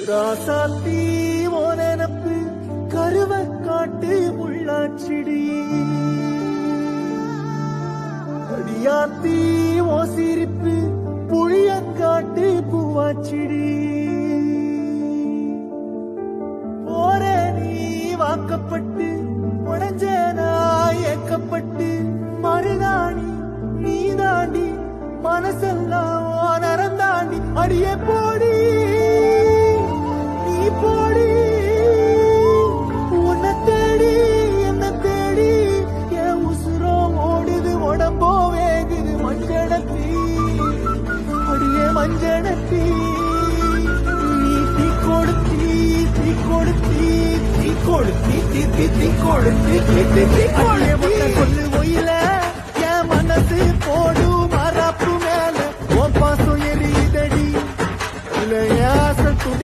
ராசாத்தி ஓ நினப்பு கருவ காட்டு முள்ளாச்சிடி அடியாத்தி ஓ சிரிப்பு புளியங்காட்டு பூவாச்சிடி போற நீ வாக்கப்பட்டு உடஞ்ச நான் ஏக்கப்பட்டு மறுநாடி நீ தாண்டி மனசெல்லாம் நரந்தாண்டி அடியே போடி நீ போடி உன்னை தேடி என்ன தேடி என் உசுரோ ஓடுது உடம்போ வேகுது மஞ்சளத்தி அடியே மஞ்சளத்தி நீ தீ கொடுத்தி தீ கொடுத்தி தீ கொடுத்தி தீ தீ தீ கொடுத்தி தீ தீ தீ கொடுத்தி